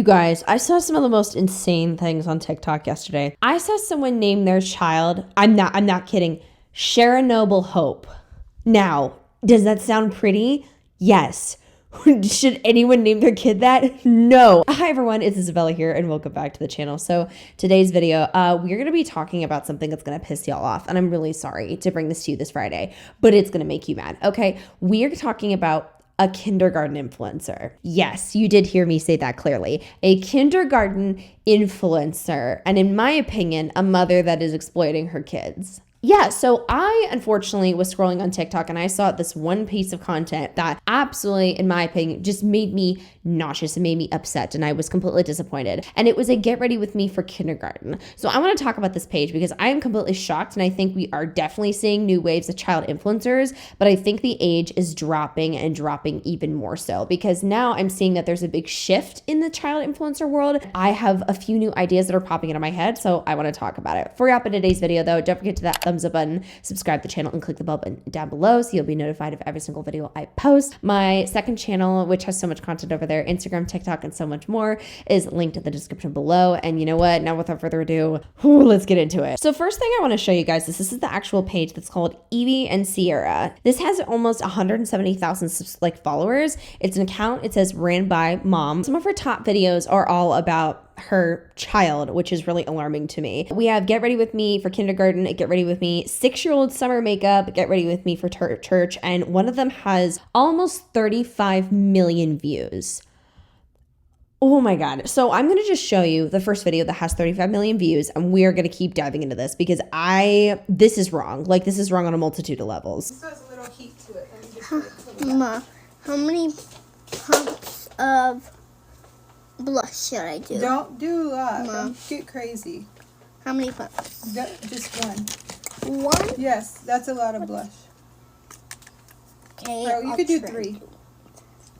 guys, I saw some of the most insane things on TikTok yesterday. I saw someone name their child, I'm not kidding, Sharon Hope. Now, does that sound pretty? Yes. Should anyone name their kid that? No. Hi everyone, it's Isabella here and welcome back to the channel. So today's video, we're going to be talking about something that's going to piss y'all off. And I'm really sorry to bring this to you this Friday, but it's going to make you mad. Okay, we're talking about a kindergarten influencer. Yes, you did hear me say that clearly. A kindergarten influencer. And in my opinion, a mother that is exploiting her kids. Yeah, so I unfortunately was scrolling on TikTok and I saw this one piece of content that absolutely, in my opinion, just made me nauseous and made me upset, and I was completely disappointed. And it was a get ready with me for kindergarten. So I want to talk about this page because I am completely shocked, and I think we are definitely seeing new waves of child influencers, but I think the age is dropping and dropping even more so because now I'm seeing that there's a big shift in the child influencer world. I have a few new ideas that are popping into my head, so I want to talk about it. Before we hop into today's video though, don't forget to that thumbs up button, subscribe to the channel, and click the bell button down below so you'll be notified of every single video I post. My second channel, which has so much content over there, Instagram, TikTok, and so much more, is linked in the description below. And you know what? Now without further ado, let's get into it. So first thing I want to show you guys is this is the actual page that's called Evie and Sierra. This has almost 170,000 followers. It's an account. It says ran by mom. Some of her top videos are all about her child, which is really alarming to me. We have Get Ready With Me for kindergarten, Get Ready With Me 6-year-old summer makeup, Get Ready With Me for church, and one of them has almost 35 million views. Oh my God. So I'm going to just show you the first video that has 35 million views, and we are going to keep diving into this because this is wrong. Like, this is wrong on a multitude of levels. This has a little heat to it. Ma, how many pumps of blush should I do? Don't do don't get crazy. How many pumps? Just one. One? Yes, that's a lot of blush. Okay, So you could do 3.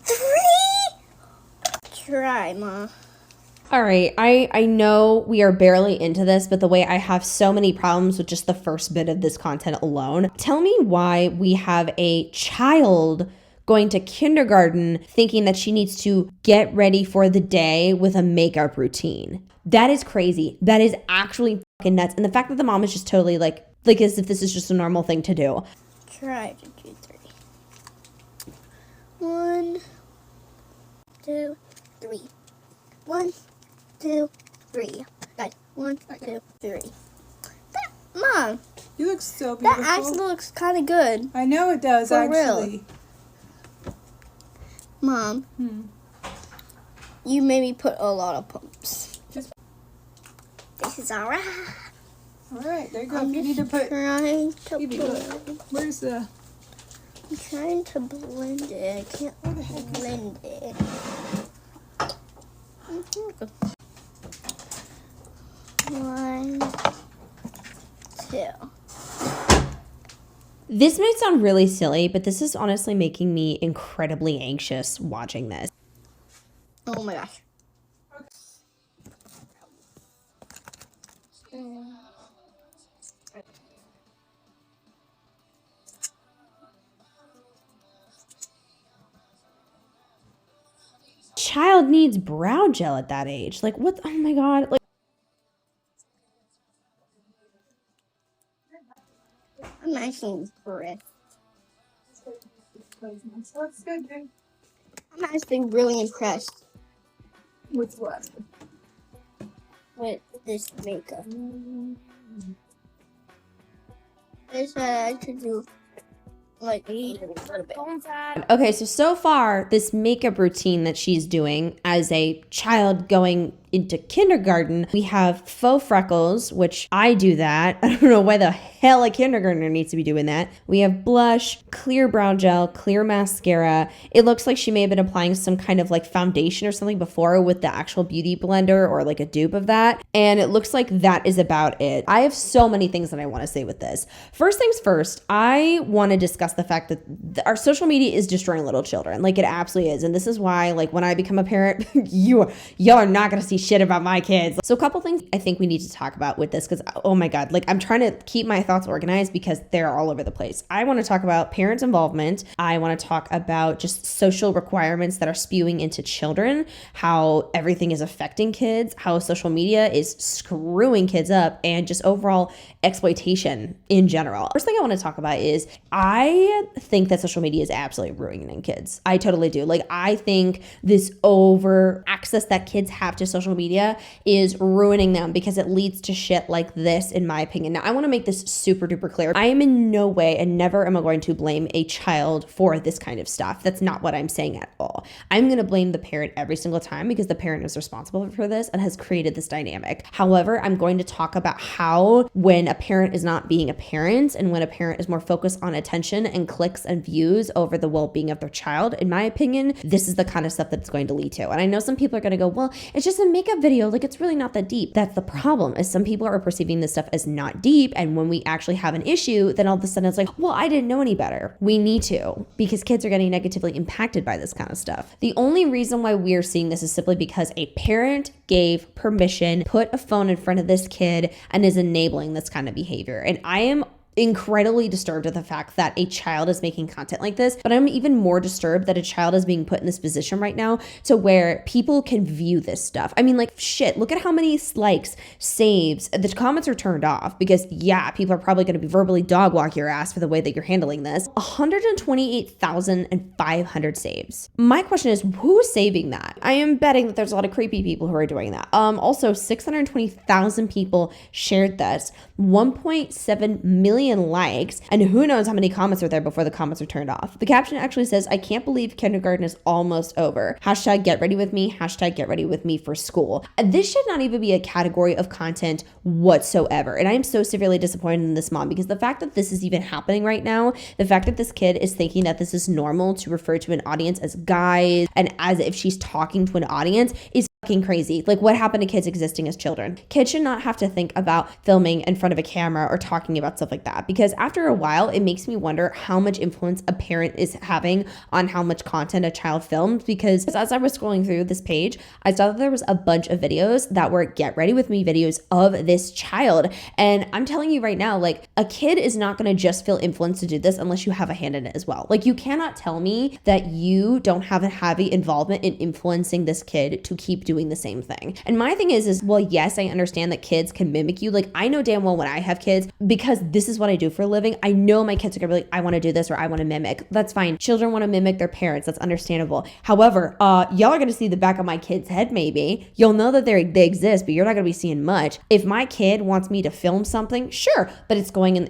3? Try, Ma. All right, I know we are barely into this, but the way I have so many problems with just the first bit of this content alone. Tell me why we have a child going to kindergarten thinking that she needs to get ready for the day with a makeup routine. That is crazy. That is actually fucking nuts. And the fact that the mom is just totally like as if this is just a normal thing to do. Try to do 3. 1, 2, 3. 1, 2, 3. Guys, 1, 2, 3. Mom, You look so beautiful. that actually looks kind of good. I know it does, For actually. real. Mom, you made me put a lot of pumps. This is alright. All right, there you go. I'm You need to put. trying to Evie, blend. where's the? I'm trying to blend it. I can't blend it. One, 2. This might sound really silly, but this is honestly making me incredibly anxious watching this. Oh my gosh. Child needs brow gel at that age. Like, what? Oh my God. Like, I'm actually impressed. That's good, dude. I'm actually really impressed With what? with this makeup. This I could do like a little bit. okay, so far, this makeup routine that she's doing as a child going into kindergarten, we have faux freckles, which I do that. I don't know why the hell a kindergartner needs to be doing that. We have blush, clear brow gel, clear mascara. It looks like she may have been applying some kind of like foundation or something before with the actual beauty blender or like a dupe of that. And it looks like that is about it. I have so many things that I want to say with this. First things first, I want to discuss the fact that our social media is destroying little children. Like, it absolutely is. And this is why, like, when I become a parent, y'all are not going to see shit about my kids. So a couple things I think we need to talk about with this, because oh my God, like I'm trying to keep my thoughts organized because they're all over the place. I want to talk about parent involvement. I want to talk about just social requirements that are spewing into children, how everything is affecting kids, how social media is screwing kids up, and just overall exploitation in general. First thing I want to talk about is I think that social media is absolutely ruining kids. I totally do. Like I think this over access that kids have to social media is ruining them because it leads to shit like this, in my opinion. Now, I want to make this super duper clear. I am in no way and never am I going to blame a child for this kind of stuff. That's not what I'm saying at all. I'm going to blame the parent every single time because the parent is responsible for this and has created this dynamic. However, I'm going to talk about how when a parent is not being a parent and when a parent is more focused on attention and clicks and views over the well-being of their child, in my opinion, this is the kind of stuff that it's going to lead to. And I know some people are going to go, well, it's just a makeup video. Like it's really not that deep. That's the problem, is some people are perceiving this stuff as not deep. And when we actually have an issue, then all of a sudden it's like, well, I didn't know any better. We need to, because kids are getting negatively impacted by this kind of stuff. The only reason why we're seeing this is simply because a parent gave permission, put a phone in front of this kid, and is enabling this kind of behavior. And I am incredibly disturbed at the fact that a child is making content like this, but I'm even more disturbed that a child is being put in this position right now to where people can view this stuff. I mean, like, shit, look at how many likes, saves, the comments are turned off because, yeah, people are probably going to be verbally dog walk your ass for the way that you're handling this. 128,500 saves. My question is, who's saving that? I am betting that there's a lot of creepy people who are doing that. Also, 620,000 people shared this, 1.7 million likes, and who knows how many comments are there before the comments are turned off. The caption actually says, I can't believe kindergarten is almost over. Hashtag get ready with me. Hashtag get ready with me for school. This should not even be a category of content whatsoever. And I am so severely disappointed in this mom because the fact that this is even happening right now, the fact that this kid is thinking that this is normal to refer to an audience as guys and as if she's talking to an audience is fucking crazy. Like, what happened to kids existing as children? Kids should not have to think about filming in front of a camera or talking about stuff like that, because after a while it makes me wonder how much influence a parent is having on how much content a child films. Because as I was scrolling through this page, I saw that there was a bunch of videos that were get ready with me videos of this child, and I'm telling you right now, like, a kid is not going to just feel influenced to do this unless you have a hand in it as well. Like, you cannot tell me that you don't have a heavy involvement in influencing this kid to keep doing the same thing. And my thing is, well, yes, I understand that kids can mimic you. Like, I know damn well when I have kids, because this is what I do for a living, I know my kids are gonna be like, I want to do this or I want to mimic. That's fine. Children want to mimic their parents. That's understandable. However, y'all are gonna see the back of my kid's head maybe. You'll know that they exist, but you're not gonna be seeing much. If my kid wants me to film something, sure, but it's going in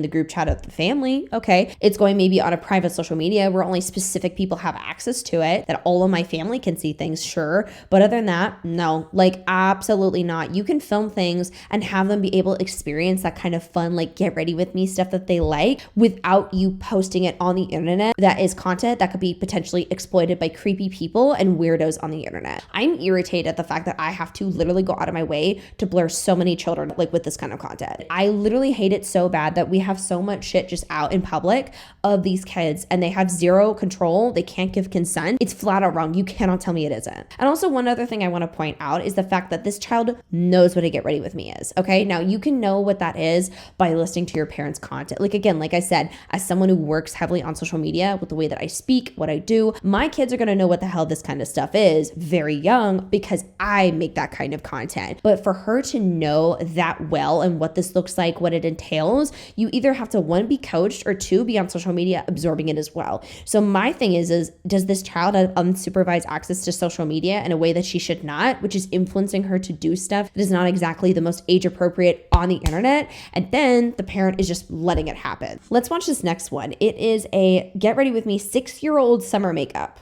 the group chat of the family. Okay. It's going maybe on a private social media where only specific people have access to it, that all of my family can see things, sure. But other than that, no, like, absolutely not. You can film things and have them be able to experience that kind of fun, like, get ready with me stuff that they like without you posting it on the internet. That is content that could be potentially exploited by creepy people and weirdos on the internet. I'm irritated at the fact that I have to literally go out of my way to blur so many children, like, with this kind of content. I literally hate it so bad that we have so much shit just out in public of these kids and they have zero control. They can't give consent. It's flat out wrong. You cannot tell me it isn't. And also, one other thing I want to point out is the fact that this child knows what a get ready with me is. Okay. Now, you can know what that is by listening to your parents' content. Like, again, like I said, as someone who works heavily on social media with the way that I speak, what I do, my kids are going to know what the hell this kind of stuff is very young because I make that kind of content. But for her to know that well and what this looks like, what it entails, you either have to, one, be coached, or two, be on social media absorbing it as well. So my thing is does this child have unsupervised access to social media in a way that she should not, which is influencing her to do stuff that is not exactly the most age appropriate on the internet, and then the parent is just letting it happen. Let's watch this next one. It is a get ready with me 6-year-old summer makeup.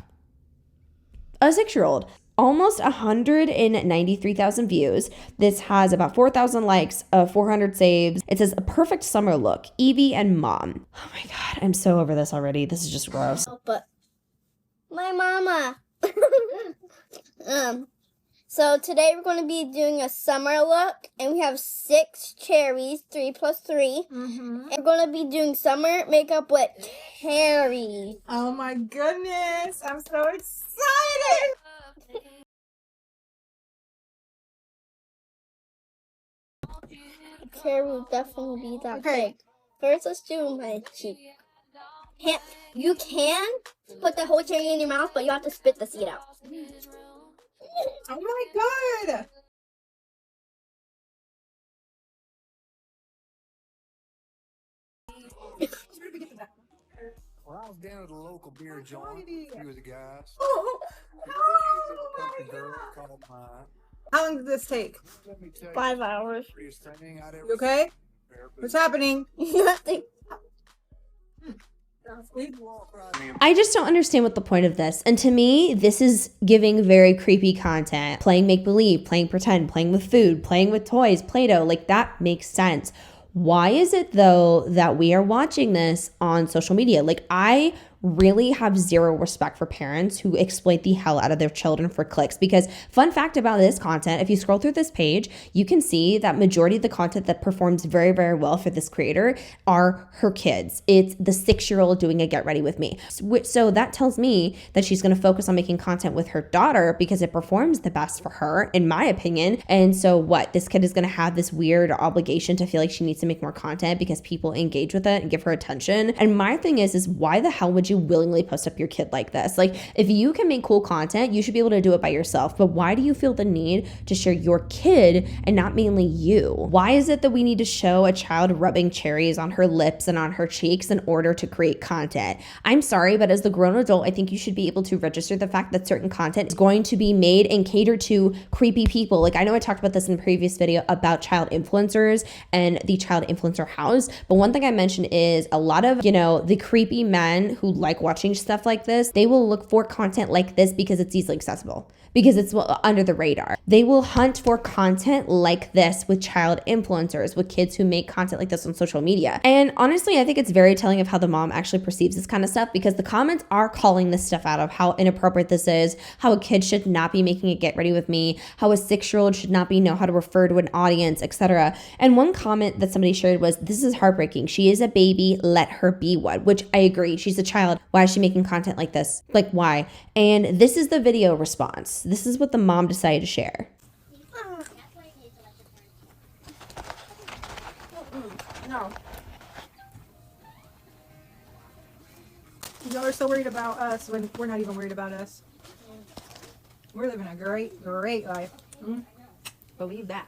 A 6-year-old. Almost 193,000 views. This has about 4,000 likes, 400 saves. It says a perfect summer look, Evie and mom. Oh my God, I'm so over this already. This is just gross. But my mama. So today we're going to be doing a summer look, and we have 6 cherries, 3 plus 3. And we're going to be doing summer makeup with cherries. Oh my goodness. I'm so excited. Cherry will definitely be that Okay. big. First, let's do my cheek. You can put the whole cherry in your mouth, but you have to spit the seed out. Oh my god! Well, I was down at the local beer joint. A few of the guys. Oh, Country girl called mine. how long did this take? Let me tell you, 5 hours. the prettiest thing I'd ever You okay? seen there, but What's happening? Nothing. I just don't understand what the point of this. And to me, this is giving very creepy content. Playing make-believe, playing pretend, playing with food, playing with toys, Play-Doh. Like, that makes sense. Why is it, though, that we are watching this on social media? Like, I really have zero respect for parents who exploit the hell out of their children for clicks, because fun fact about this content, if you scroll through this page, you can see that majority of the content that performs very, very well for this creator are her kids. It's the 6-year-old doing a get ready with me. So that tells me that she's going to focus on making content with her daughter because it performs the best for her, in my opinion. And so what? This kid is going to have this weird obligation to feel like she needs to make more content because people engage with it and give her attention. And my thing is why the hell would you willingly post up your kid like this? Like, if you can make cool content, you should be able to do it by yourself. But why do you feel the need to share your kid and not mainly you? Why is it that we need to show a child rubbing cherries on her lips and on her cheeks in order to create content? I'm sorry, but as the grown adult, I think you should be able to register the fact that certain content is going to be made and catered to creepy people. Like, I know I talked about this in a previous video about child influencers and the child influencer house, but one thing I mentioned is a lot of, the creepy men who like watching stuff like this, they will look for content like this because it's easily accessible, because it's under the radar. They will hunt for content like this with child influencers, with kids who make content like this on social media. And honestly, I think it's very telling of how the mom actually perceives this kind of stuff, because the comments are calling this stuff out of how inappropriate this is, how a kid should not be making a get ready with me, how a 6-year-old should not know how to refer to an audience, etc. And one comment that somebody shared was, "This is heartbreaking. She is a baby. Let her be one," which I agree. She's a child. Why is she making content like this? Like, why? And this is the video response. This is what the mom decided to share. No. Y'all are so worried about us when we're not even worried about us. We're living a great, great life. Believe that.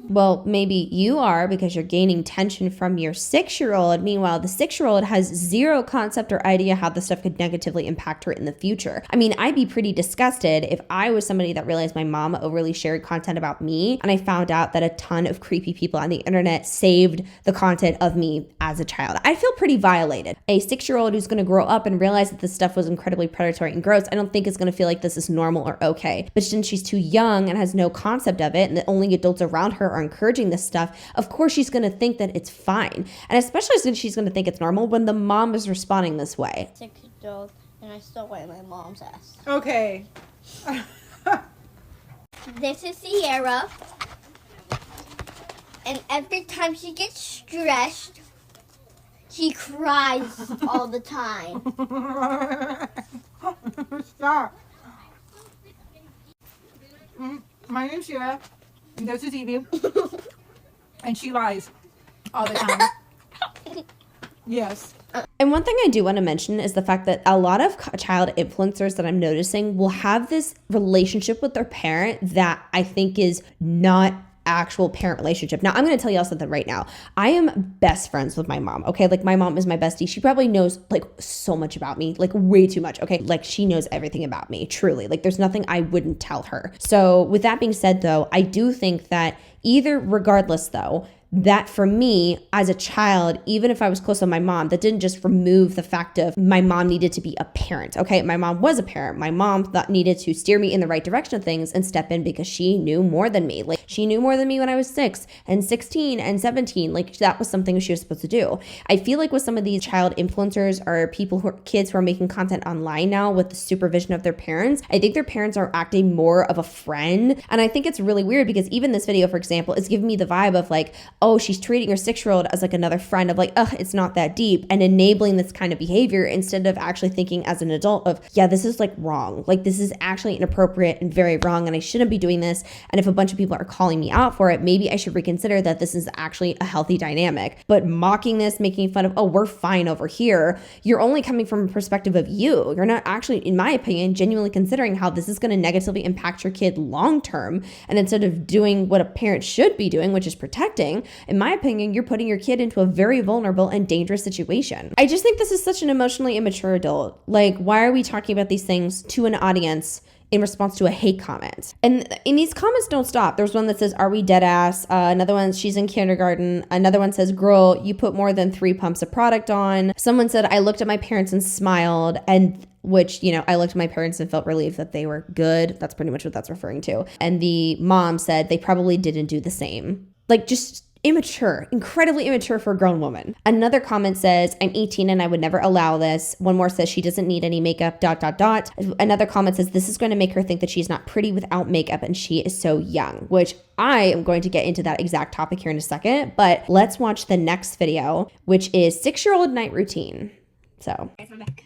Well, maybe you are, because you're gaining tension from your 6-year-old. Meanwhile, the 6-year-old has zero concept or idea how this stuff could negatively impact her in the future. I mean, I'd be pretty disgusted if I was somebody that realized my mom overly shared content about me, and I found out that a ton of creepy people on the internet saved the content of me as a child. I'd feel pretty violated. A 6-year-old who's going to grow up and realize that this stuff was incredibly predatory and gross, I don't think is going to feel like this is normal or okay. But since she's too young and has no concept of it, and the only adults around her are encouraging this stuff, of course she's going to think that it's fine. And especially since she's going to think it's normal when the mom is responding this way. 6-year-old, and I still wipe my mom's ass. Okay. This is Sierra, and every time she gets stressed, she cries all the time. Stop. My name's Shira. This is Evie. And she lies all the time. Yes. And one thing I do want to mention is the fact that a lot of child influencers that I'm noticing will have this relationship with their parent that I think is not actual parent relationship. Now, I'm going to tell y'all something right now. I am best friends with my mom, okay? Like, my mom is my bestie. She probably knows, like, so much about me, like, way too much, okay? Like, she knows everything about me, truly. Like, there's nothing I wouldn't tell her. So, with that being said, though, I do think that regardless, though, that for me as a child, even if I was close to my mom, that didn't just remove the fact of my mom needed to be a parent. Okay, my mom was a parent. My mom needed to steer me in the right direction of things and step in because she knew more than me. Like, she knew more than me when I was 6 and 16 and 17. Like, that was something she was supposed to do. I feel like with some of these child influencers or kids who are making content online now with the supervision of their parents, I think their parents are acting more of a friend. And I think it's really weird because even this video, for example, is giving me the vibe of like, oh, she's treating her 6-year-old as like another friend of like, it's not that deep, and enabling this kind of behavior instead of actually thinking as an adult of, yeah, this is like wrong. Like this is actually inappropriate and very wrong, and I shouldn't be doing this. And if a bunch of people are calling me out for it, maybe I should reconsider that this is actually a healthy dynamic. But mocking this, making fun of, oh, we're fine over here, you're only coming from a perspective of you. You're not actually, in my opinion, genuinely considering how this is going to negatively impact your kid long term. And instead of doing what a parent should be doing, which is protecting, in my opinion, you're putting your kid into a very vulnerable and dangerous situation. I just think this is such an emotionally immature adult. Like, why are we talking about these things to an audience in response to a hate comment? And these comments don't stop. There's one that says, are we dead ass? Another one, she's in kindergarten. Another one says, girl, you put more than 3 pumps of product on. Someone said, I looked at my parents and smiled, and which, you know, I looked at my parents and felt relieved that they were good. That's pretty much what that's referring to. And the mom said they probably didn't do the same. Like, just immature, incredibly immature for a grown woman. Another comment says, I'm 18 and I would never allow this. One more says she doesn't need any makeup, ... Another comment says this is going to make her think that she's not pretty without makeup and she is so young, which I am going to get into that exact topic here in a second. But let's watch the next video, which is 6-year-old night routine. So. Okay, I'm back.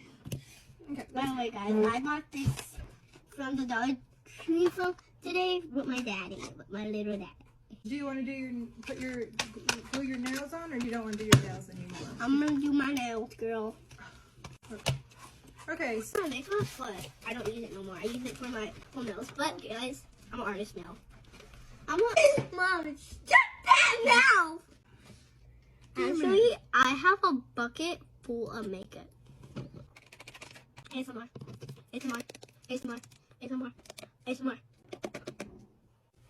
By the way, guys, I bought this from the Dollar Tree from today with my daddy, with my little daddy. Do you want to glue your nails on, or you don't want to do your nails anymore? I'm gonna do my nails, girl. Okay. So it makes my foot. I don't use it no more. I use it for my nails. But guys, I'm an artist now. Mom, stop that now! Actually, I have a bucket full of makeup. ASMR. ASMR. ASMR. ASMR. ASMR.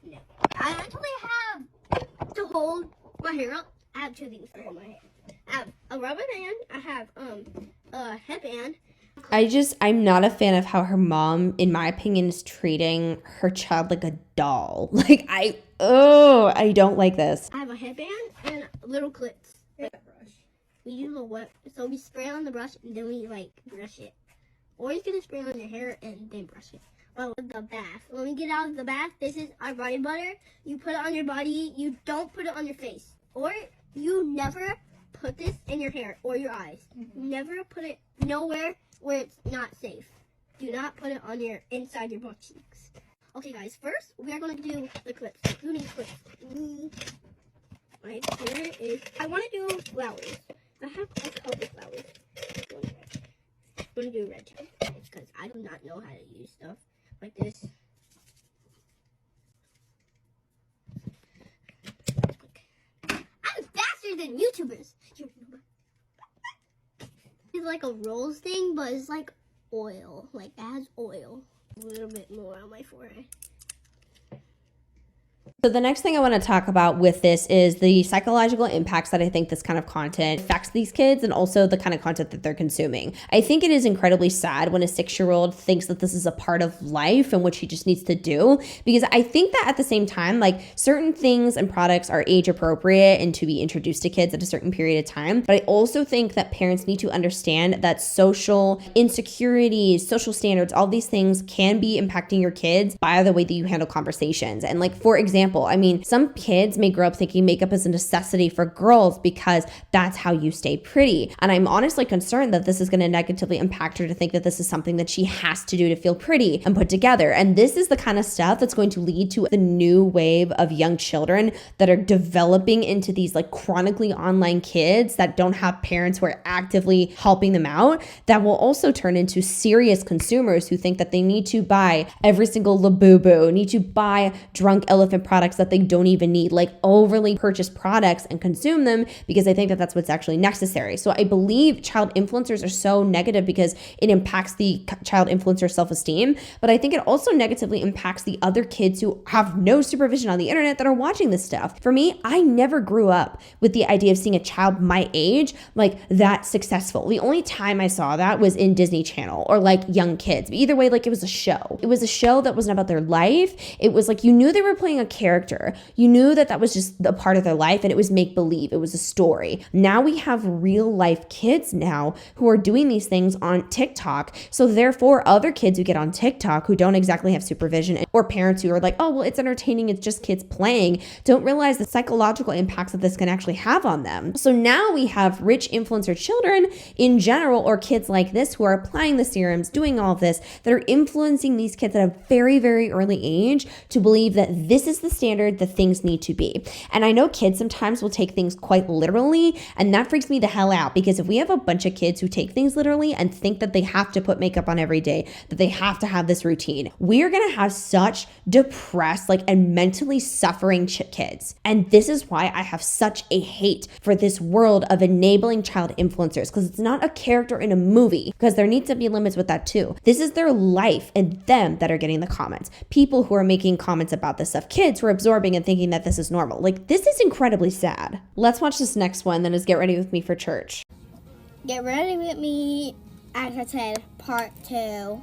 No. I actually have to hold my hair up. I have 2 things to hold my hair. I have a rubber band. I have a headband. I'm not a fan of how her mom, in my opinion, is treating her child like a doll. Like, I don't like this. I have a headband and little clips. Brush. We use a wet, so we spray on the brush and then we like brush it. Or you can spray on your hair and then brush it. Or with the bath. When we get out of the bath, this is our body butter. You put it on your body. You don't put it on your face. Or you never put this in your hair or your eyes. Never put it nowhere where it's not safe. Do not put it on inside your butt cheeks. Okay, guys. First, we are going to do the clips. Who needs clips? Right here is. I want to do flowers. I have a couple flowers. I'm going to do red too, because I do not know how to use stuff like this. I'm faster than YouTubers. It's like a rolls thing, but it's like oil. Like, it has oil. A little bit more on my forehead. So the next thing I want to talk about with this is the psychological impacts that I think this kind of content affects these kids, and also the kind of content that they're consuming. I think it is incredibly sad when a 6-year-old thinks that this is a part of life and what she just needs to do, because I think that at the same time, like, certain things and products are age appropriate and to be introduced to kids at a certain period of time. But I also think that parents need to understand that social insecurities, social standards, all these things can be impacting your kids by the way that you handle conversations. And like, for example, I mean, some kids may grow up thinking makeup is a necessity for girls because that's how you stay pretty. And I'm honestly concerned that this is going to negatively impact her to think that this is something that she has to do to feel pretty and put together. And this is the kind of stuff that's going to lead to the new wave of young children that are developing into these like chronically online kids that don't have parents who are actively helping them out, that will also turn into serious consumers who think that they need to buy every single Labubu, need to buy drunk elephant products that they don't even need, like overly purchased products, and consume them because they think that that's what's actually necessary. So I believe child influencers are so negative because it impacts the child influencer self-esteem, but I think it also negatively impacts the other kids who have no supervision on the internet that are watching this stuff. For me, I never grew up with the idea of seeing a child my age like that successful. The only time I saw that was in Disney Channel or like young kids. But either way, like, it was a show. It was a show that wasn't about their life. It was like you knew they were playing a character, character. You knew that that was just a part of their life and it was make believe. It was a story. Now we have real life kids now who are doing these things on TikTok. So therefore other kids who get on TikTok who don't exactly have supervision, or parents who are like, oh, well, it's entertaining, it's just kids playing, don't realize the psychological impacts that this can actually have on them. So now we have rich influencer children in general, or kids like this who are applying the serums, doing all of this, that are influencing these kids at a very, very early age to believe that this is the standard that things need to be. And I know kids sometimes will take things quite literally, and that freaks me the hell out, because if we have a bunch of kids who take things literally and think that they have to put makeup on every day, that they have to have this routine, we are going to have such depressed, and mentally suffering kids. And this is why I have such a hate for this world of enabling child influencers, because it's not a character in a movie, because there needs to be limits with that too. This is their life and them that are getting the comments. People who are making comments about this stuff, kids who are absorbing and thinking that this is normal. This is incredibly sad. Let's watch this next one, then is Get Ready With Me for Church. Get ready with me, as I said, part 2.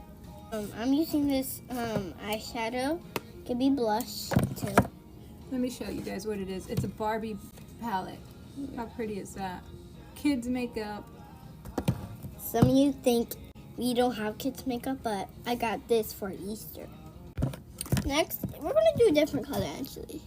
I'm using this eyeshadow. Could be blush too. Let me show you guys what it is. It's a Barbie palette. How pretty is that? Kids makeup. Some of you think we don't have kids makeup, but I got this for Easter. Next, we're gonna do a different color actually.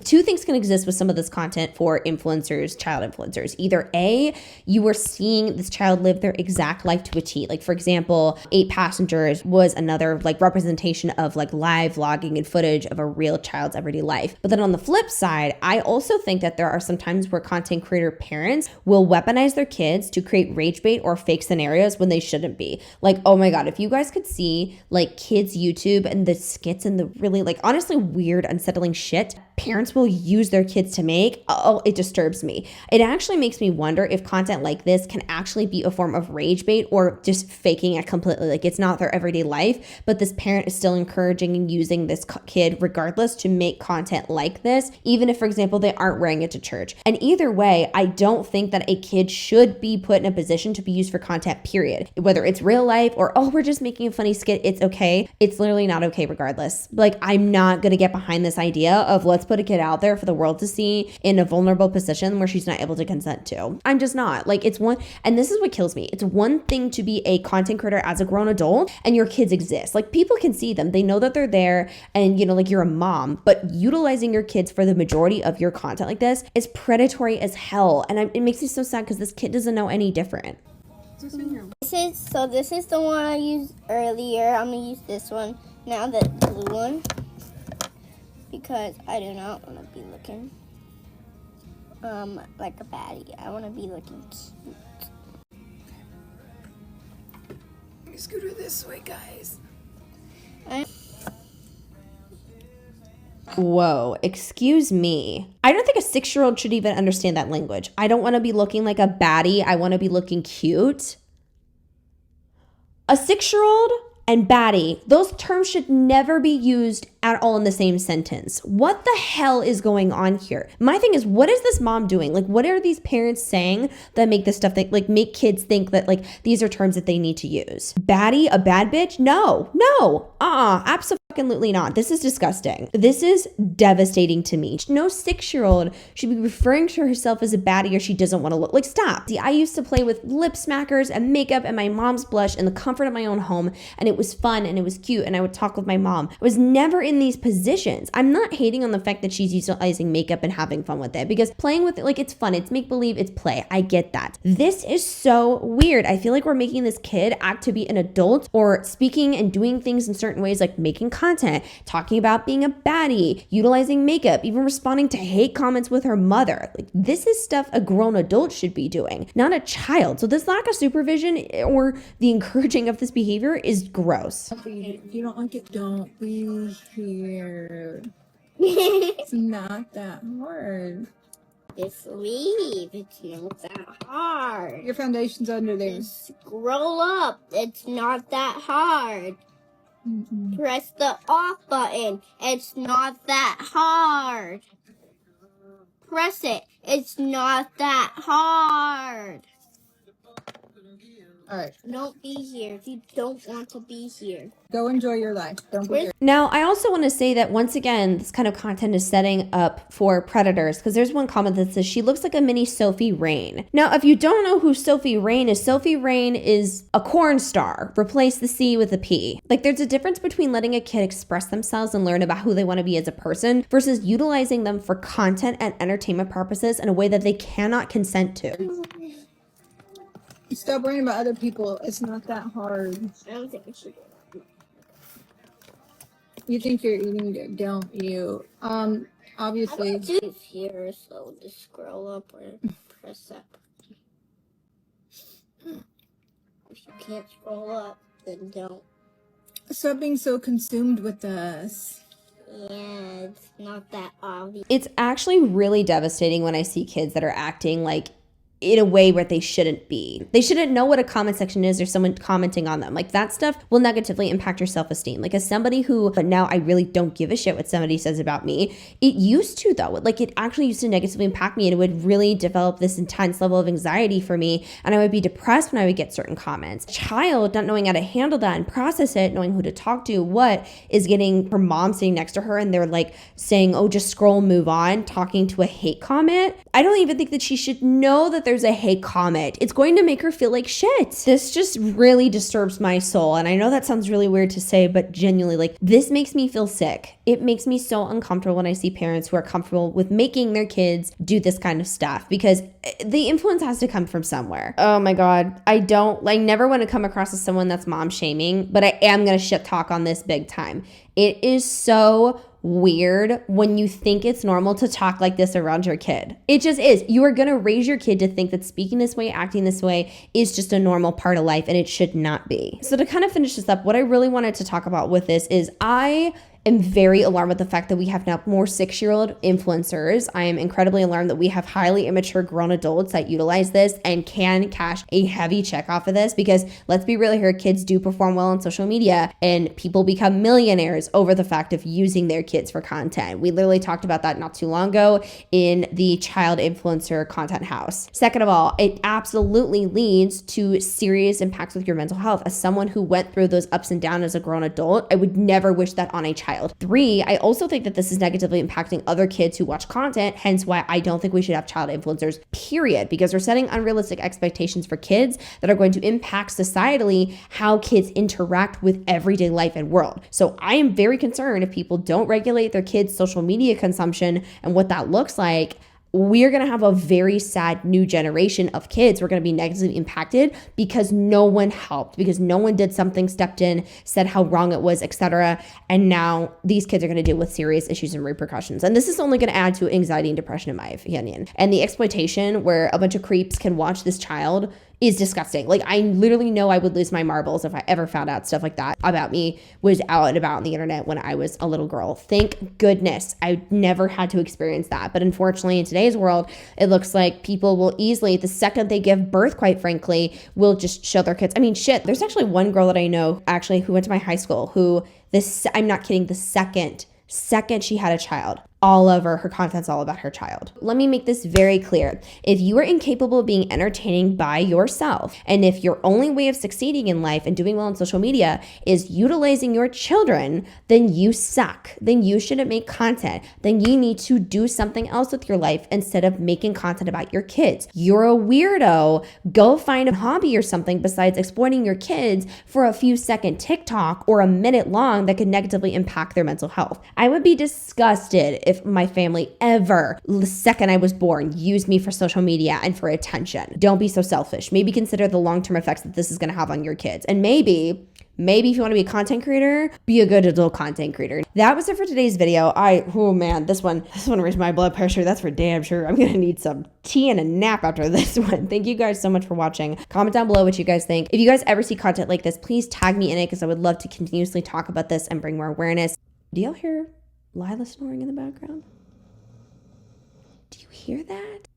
Two things can exist with some of this content for influencers, child influencers. Either A, you are seeing this child live their exact life to a T. For example, 8 Passengers was another representation of live vlogging and footage of a real child's everyday life. But then on the flip side, I also think that there are some times where content creator parents will weaponize their kids to create rage bait or fake scenarios when they shouldn't be. Oh my God, if you guys could see kids YouTube and the skits and the really honestly weird, unsettling shit parents will use their kids to make, it disturbs me. It actually makes me wonder if content like this can actually be a form of rage bait or just faking it completely. It's not their everyday life, but this parent is still encouraging and using this kid regardless to make content like this, even if, for example, they aren't wearing it to church. And either way, I don't think that a kid should be put in a position to be used for content, period. Whether it's real life or, oh, we're just making a funny skit, it's okay. It's literally not okay regardless. I'm not going to get behind this idea of let's put a kid out there for the world to see in a vulnerable position where she's not able to consent to. I'm just not. It's one, and this is what kills me. It's one thing to be a content creator as a grown adult and your kids exist. People can see them. They know that they're there and, you're a mom, but utilizing your kids for the majority of your content like this is predatory as hell. And it makes me so sad because this kid doesn't know any different. This is the one I used earlier. I'm gonna use this one now, the blue one, because I do not want to be looking like a baddie. I want to be looking cute. Let me scooter this way, guys. Whoa, excuse me. I don't think a 6-year-old should even understand that language. I don't want to be looking like a baddie. I want to be looking cute. A 6-year-old and baddie, those terms should never be used at all in the same sentence. What the hell is going on here? My thing is, what is this mom doing? What are these parents saying that make this stuff that make kids think that these are terms that they need to use? Baddie, a bad bitch? No, absolutely not. This is disgusting. This is devastating to me. No 6-year-old should be referring to herself as a baddie or she doesn't want to look. Stop. See, I used to play with lip smackers and makeup and my mom's blush in the comfort of my own home, and it was fun and it was cute, and I would talk with my mom. I was never in these positions. I'm not hating on the fact that she's utilizing makeup and having fun with it, because playing with it, it's fun, it's make believe, it's play. I get that. This is so weird. I feel like we're making this kid act to be an adult or speaking and doing things in certain ways, making content, talking about being a baddie, utilizing makeup, even responding to hate comments with her mother. This is stuff a grown adult should be doing, not a child. So this lack of supervision or the encouraging of this behavior is gross. If you don't like it, don't be here. It's not that hard. Just leave. It's not that hard. Your foundation's under there. Scroll up. It's not that hard. Press the off button. It's not that hard. Press it. It's not that hard. All right. Don't be here if you don't want to be here. Go enjoy your life. Don't be here. Now, I also want to say that once again, this kind of content is setting up for predators because there's one comment that says she looks like a mini Sophie Rain. Now, if you don't know who Sophie Rain is a corn star. Replace the C with a P. Like, there's a difference between letting a kid express themselves and learn about who they want to be as a person versus utilizing them for content and entertainment purposes in a way that they cannot consent to. Stop worrying about other people. It's not that hard. I don't think we should. You think you're eating good, don't you? Obviously. It's here, so just scroll up or press up. If you can't scroll up, then don't. Stop being so consumed with us. Yeah, it's not that obvious. It's actually really devastating when I see kids that are acting like in a way where they shouldn't be. They shouldn't know what a comment section is or someone commenting on them. Like, that stuff will negatively impact your self-esteem. Like, as somebody who, but now I really don't give a shit what somebody says about me. It used to though. Like, it actually used to negatively impact me, and it would really develop this intense level of anxiety for me. And I would be depressed when I would get certain comments. Child not knowing how to handle that and process it, knowing who to talk to, what is getting her mom sitting next to her and they're like saying, oh, just scroll, move on, talking to a hate comment. I don't even think that she should know that there's a hate comment. It's going to make her feel like shit. This just really disturbs my soul. And I know that sounds really weird to say, but genuinely, like, this makes me feel sick. It makes me so uncomfortable when I see parents who are comfortable with making their kids do this kind of stuff, because the influence has to come from somewhere. Oh my God. I never want to come across as someone that's mom shaming, but I am going to shit talk on this big time. It is so weird when you think it's normal to talk like this around your kid. It just is. You are going to raise your kid to think that speaking this way, acting this way is just a normal part of life, and it should not be. So to kind of finish this up, what I really wanted to talk about with this is I am very alarmed with the fact that we have now more 6-year-old influencers. I am incredibly alarmed that we have highly immature grown adults that utilize this and can cash a heavy check off of this, because let's be real here, kids do perform well on social media and people become millionaires over the fact of using their kids for content. We literally talked about that not too long ago in the child influencer content house. Second of all, it absolutely leads to serious impacts with your mental health. As someone who went through those ups and downs as a grown adult, I would never wish that on a child. 3, I also think that this is negatively impacting other kids who watch content, hence why I don't think we should have child influencers, period, because we're setting unrealistic expectations for kids that are going to impact societally how kids interact with everyday life and world. So I am very concerned if people don't regulate their kids' social media consumption and what that looks like. We're going to have a very sad new generation of kids who are going to be negatively impacted because no one helped, because no one did something, stepped in, said how wrong it was, etc. And now these kids are going to deal with serious issues and repercussions. And this is only going to add to anxiety and depression, in my opinion. And the exploitation where a bunch of creeps can watch this child is disgusting. Like, I literally know I would lose my marbles if I ever found out stuff like that about me was out and about on the internet when I was a little girl. Thank goodness I never had to experience that. But unfortunately, in today's world, it looks like people will easily, the second they give birth, quite frankly, will just show their kids. I mean, shit, there's actually one girl that I know actually who went to my high school who I'm not kidding, the second she had a child, all over her content's all about her child. Let me make this very clear. If you are incapable of being entertaining by yourself, and if your only way of succeeding in life and doing well on social media is utilizing your children, then you suck. Then you shouldn't make content. Then you need to do something else with your life instead of making content about your kids. You're a weirdo. Go find a hobby or something besides exploiting your kids for a few second TikTok or a minute long that could negatively impact their mental health. I would be disgusted if my family ever, the second I was born, used me for social media and for attention. Don't be so selfish. Maybe consider the long-term effects that this is going to have on your kids. And maybe if you want to be a content creator, be a good adult content creator. That was it for today's video. Oh man, this one raised my blood pressure. That's for damn sure. I'm going to need some tea and a nap after this one. Thank you guys so much for watching. Comment down below what you guys think. If you guys ever see content like this, please tag me in it, because I would love to continuously talk about this and bring more awareness. Do y'all hear Lila snoring in the background? Do you hear that?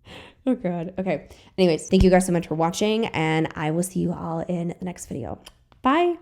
Oh God. Okay. Anyways, thank you guys so much for watching, and I will see you all in the next video. Bye.